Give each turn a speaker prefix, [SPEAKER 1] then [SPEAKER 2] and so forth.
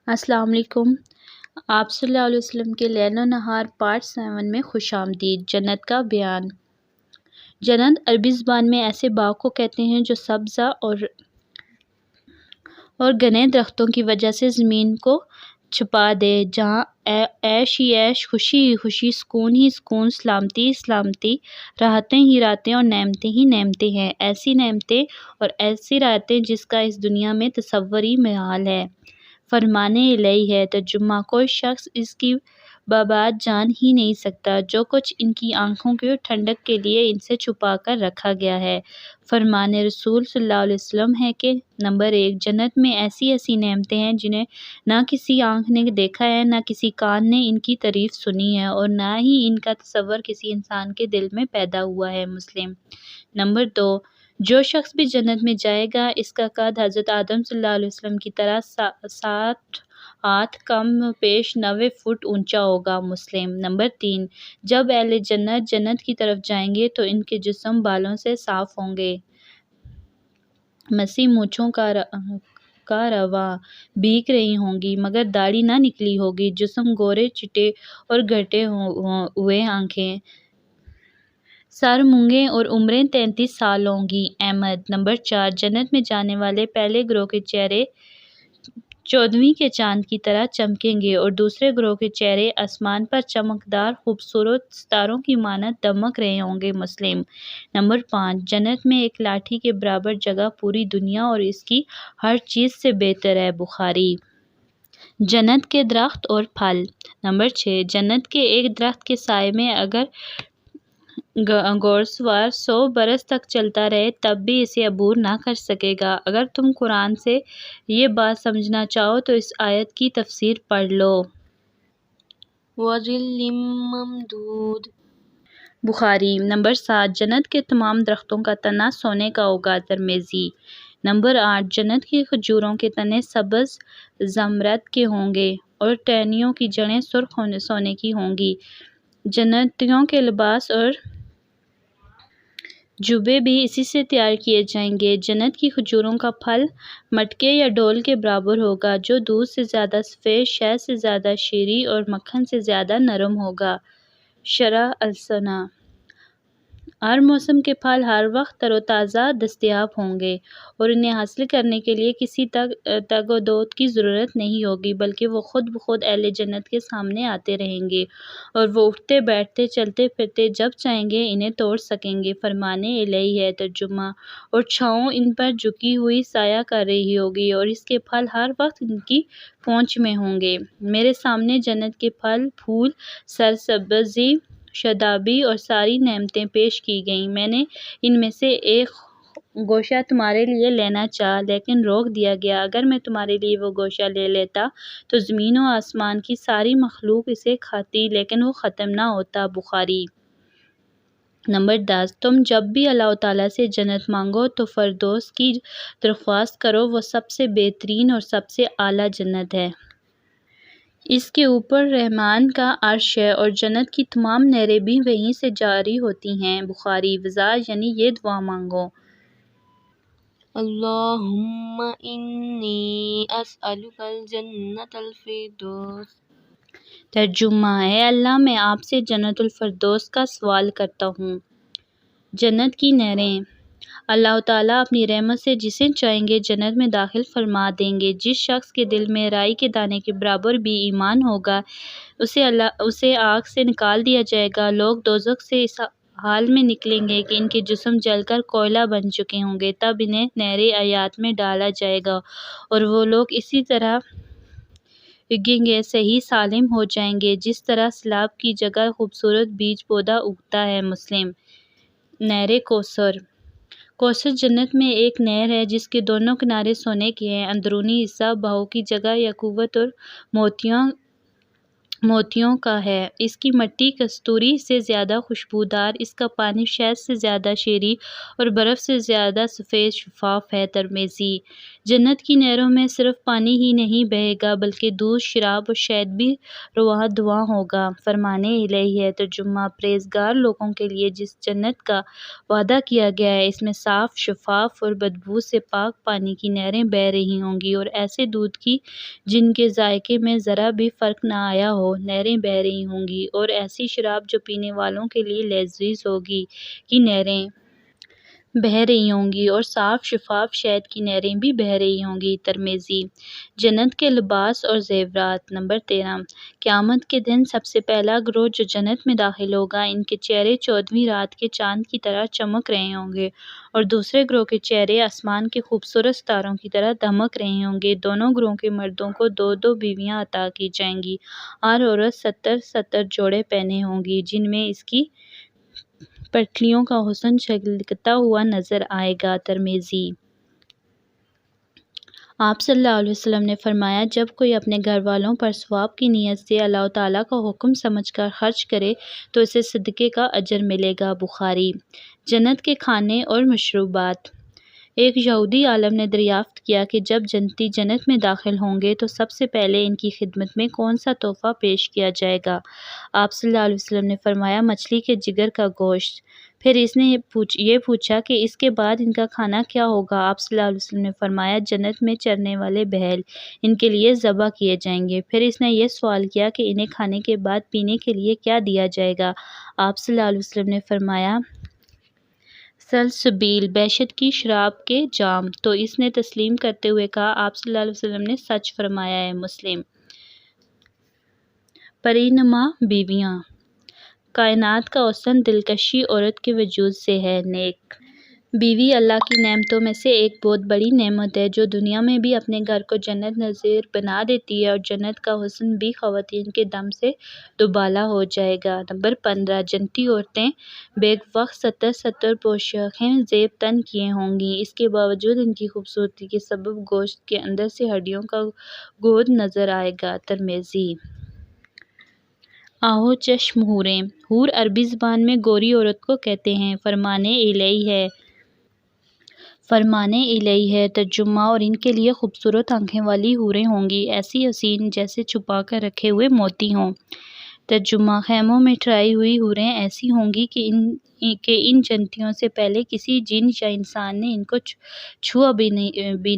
[SPEAKER 1] السلام علیکم۔ آپ صلی اللہ علیہ وسلم کے لیل و نہار پارٹ 7 میں خوش آمدید۔ جنت کا بیان۔ جنت عربی زبان میں ایسے باغ کو کہتے ہیں جو سبزہ اور گھنے درختوں کی وجہ سے زمین کو چھپا دے، جہاں عیش ہی عیش، خوشی ہی خوشی، سکون ہی سکون، سلامتی ہی سلامتی، راحتیں ہی راحتیں اور نعمتیں ہی نعمتیں ہیں۔ ایسی نعمتیں اور ایسی راحتیں جس کا اس دنیا میں تصور ہی محال ہے۔ فرمان الہی ہے، ترجمہ: کوئی شخص اس کی بابت جان ہی نہیں سکتا جو کچھ ان کی آنکھوں کی ٹھنڈک کے لیے ان سے چھپا کر رکھا گیا ہے۔ فرمان رسول صلی اللہ علیہ وسلم ہے کہ نمبر 1، جنت میں ایسی ایسی نعمتیں ہیں جنہیں نہ کسی آنکھ نے دیکھا ہے، نہ کسی کان نے ان کی تعریف سنی ہے اور نہ ہی ان کا تصور کسی انسان کے دل میں پیدا ہوا ہے۔ مسلم۔ نمبر 2، جو شخص بھی جنت میں جائے گا اس کا قد حضرت آدم صلی اللہ علیہ وسلم کی طرح 7 ہاتھ کم پیش 90 فٹ اونچا ہوگا۔ مسلم۔ نمبر 3، جب اہل جنت جنت کی طرف جائیں گے تو ان کے جسم بالوں سے صاف ہوں گے، مسیح مونچھوں کا رواں بھیگ رہی ہوں گی مگر داڑھی نہ نکلی ہوگی، جسم گورے چٹے اور گھٹے ہوئے، آنکھیں سر مونگے اور عمریں 33 سال ہوں گی۔ احمد۔ نمبر 4، جنت میں جانے والے پہلے گروہ کے چہرے 14ویں کے چاند کی طرح چمکیں گے اور دوسرے گروہ کے چہرے آسمان پر چمکدار خوبصورت ستاروں کی مانند دمک رہے ہوں گے۔ مسلم۔ نمبر 5، جنت میں ایک لاٹھی کے برابر جگہ پوری دنیا اور اس کی ہر چیز سے بہتر ہے۔ بخاری۔ جنت کے درخت اور پھل۔ نمبر 6، جنت کے ایک درخت کے سائے میں اگر گھوڑسوار 100 برس تک چلتا رہے تب بھی اسے عبور نہ کر سکے گا۔ اگر تم قرآن سے یہ بات سمجھنا چاہو تو اس آیت کی تفسیر پڑھ لو۔ وَظِلٍّ مَّمْدُودٍ۔ بخاری۔ نمبر 7، جنت کے تمام درختوں کا تنا سونے کا ہوگا۔ ترمذی۔ نمبر 8، جنت کی کھجوروں کے تنے سبز زمرد کے ہوں گے اور ٹہنیوں کی جڑیں سرخ سونے کی ہوں گی۔ جنتیوں کے لباس اور جبے بھی اسی سے تیار کیے جائیں گے۔ جنت کی کھجوروں کا پھل مٹکے یا ڈول کے برابر ہوگا جو دودھ سے زیادہ سفید، شہد سے زیادہ شیریں اور مکھن سے زیادہ نرم ہوگا۔ شرح السنہ۔ ہر موسم کے پھل ہر وقت تر و تازہ دستیاب ہوں گے اور انہیں حاصل کرنے کے لیے کسی تگ و دو کی ضرورت نہیں ہوگی بلکہ وہ خود بخود اہل جنت کے سامنے آتے رہیں گے اور وہ اٹھتے بیٹھتے چلتے پھرتے جب چاہیں گے انہیں توڑ سکیں گے۔ فرمان الہی ہے، ترجمہ: اور چھاؤں ان پر جھکی ہوئی سایہ کر رہی ہوگی اور اس کے پھل ہر وقت ان کی پہنچ میں ہوں گے۔ میرے سامنے جنت کے پھل، پھول، سرسبزی، شادابی اور ساری نعمتیں پیش کی گئیں۔ میں نے ان میں سے ایک گوشہ تمہارے لیے لینا چاہا لیکن روک دیا گیا۔ اگر میں تمہارے لیے وہ گوشہ لے لیتا تو زمین و آسمان کی ساری مخلوق اسے کھاتی لیکن وہ ختم نہ ہوتا۔ بخاری۔ نمبر 10، تم جب بھی اللہ تعالیٰ سے جنت مانگو تو فردوس کی درخواست کرو، وہ سب سے بہترین اور سب سے اعلیٰ جنت ہے۔ اس کے اوپر رحمان کا عرش ہے اور جنت کی تمام نہریں بھی وہیں سے جاری ہوتی ہیں۔ بخاری۔ وضاح یعنی یہ دعا مانگو: اللہم انی اسألک الجنۃ الفردوس۔ ترجمہ: اے اللہ، میں آپ سے جنت الفردوس کا سوال کرتا ہوں۔ جنت کی نہریں۔ اللہ تعالیٰ اپنی رحمت سے جسے چاہیں گے جنت میں داخل فرما دیں گے۔ جس شخص کے دل میں رائی کے دانے کے برابر بھی ایمان ہوگا اسے آگ سے نکال دیا جائے گا۔ لوگ دوزخ سے اس حال میں نکلیں گے کہ ان کے جسم جل کر کوئلہ بن چکے ہوں گے، تب انہیں نہر حیات میں ڈالا جائے گا اور وہ لوگ اسی طرح اگیں گے، صحیح سالم ہو جائیں گے جس طرح سیلاب کی جگہ خوبصورت بیج پودا اگتا ہے۔ مسلم۔ نہر کوثر۔ کوثر جنت میں ایک نہر ہے جس کے دونوں کنارے سونے کے ہیں۔ اندرونی حصہ بہو کی جگہ یاقوت اور موتیوں کا ہے۔ اس کی مٹی کستوری سے زیادہ خوشبودار، اس کا پانی شہد سے زیادہ شیریں اور برف سے زیادہ سفید شفاف ہے۔ ترمذی۔ جنت کی نہروں میں صرف پانی ہی نہیں بہے گا بلکہ دودھ، شراب اور شہد بھی رواں دواں ہوگا۔ فرمان الہی ہے۔ ترجمہ: پرہیزگار لوگوں کے لیے جس جنت کا وعدہ کیا گیا ہے اس میں صاف، شفاف اور بدبو سے پاک پانی کی نہریں بہہ رہی ہوں گی، اور ایسے دودھ کی جن کے ذائقے میں ذرا بھی فرق نہ آیا ہو نہریں بہہ رہی ہوں گی، اور ایسی شراب جو پینے والوں کے لیے لذیذ ہوگی کی نہریں بہہ رہی ہوں گی، اور صاف شفاف شہد کی نہریں بھی بہہ رہی ہوں گی۔ ترمذی۔ جنت کے لباس اور زیورات۔ نمبر 13۔ قیامت کے دن سب سے پہلا گروہ جو جنت میں داخل ہوگا، ان کے چہرے 14ویں رات کے چاند کی طرح چمک رہے ہوں گے، اور دوسرے گروہ کے چہرے آسمان کے خوبصورت ستاروں کی طرح دمک رہے ہوں گے۔ دونوں گروہوں کے مردوں کو 2 بیویاں عطا کی جائیں گی۔ ہر عورت 70 جوڑے پہنے ہوں گی، جن میں اس کی پٹلیوں کا حسن چھلکتا ہوا نظر آئے گا۔ ترمذی۔ آپ صلی اللہ علیہ وسلم نے فرمایا، جب کوئی اپنے گھر والوں پر ثواب کی نیت سے اللہ تعالیٰ کا حکم سمجھ کر خرچ کرے تو اسے صدقے کا اجر ملے گا۔ بخاری۔ جنت کے کھانے اور مشروبات۔ ایک یہودی عالم نے دریافت کیا کہ جب جنتی جنت میں داخل ہوں گے تو سب سے پہلے ان کی خدمت میں کون سا تحفہ پیش کیا جائے گا؟ آپ صلی اللہ علیہ وسلم نے فرمایا، مچھلی کے جگر کا گوشت۔ پھر اس نے یہ پوچھا کہ اس کے بعد ان کا کھانا کیا ہوگا؟ آپ صلی اللہ علیہ وسلم نے فرمایا، جنت میں چرنے والے بیل ان کے لیے ذبح کیے جائیں گے۔ پھر اس نے یہ سوال کیا کہ انہیں کھانے کے بعد پینے کے لیے کیا دیا جائے گا؟ آپ صلی اللہ علیہ وسلم نے فرمایا، سلسبیل، بہشت کی شراب کے جام۔ تو اس نے تسلیم کرتے ہوئے کہا، آپ صلی اللہ علیہ وسلم نے سچ فرمایا ہے۔ مسلم۔ پری نما بیویاں۔ کائنات کا حسن دلکشی عورت کے وجود سے ہے۔ نیک بیوی اللہ کی نعمتوں میں سے ایک بہت بڑی نعمت ہے جو دنیا میں بھی اپنے گھر کو جنت نظیر بنا دیتی ہے، اور جنت کا حسن بھی خواتین کے دم سے دوبالا ہو جائے گا۔ نمبر 15۔ جنتی عورتیں بیک وقت 70 پوشاکیں زیب تن کیے ہوں گی، اس کے باوجود ان کی خوبصورتی کے سبب گوشت کے اندر سے ہڈیوں کا گود نظر آئے گا۔ ترمذی۔ آہو چشم حوریں۔ حور عربی زبان میں گوری عورت کو کہتے ہیں۔ فرمان الہی ہے۔ ترجمہ: اور ان کے لیے خوبصورت آنکھیں والی حوریں ہوں گی، ایسی حسین جیسے چھپا کر رکھے ہوئے موتی ہوں۔ ترجمہ: خیموں میں ٹھہرائی ہوئی حوریں ایسی ہوں گی کہ ان جنتیوں سے پہلے کسی جن یا انسان نے ان کو چھوا بھی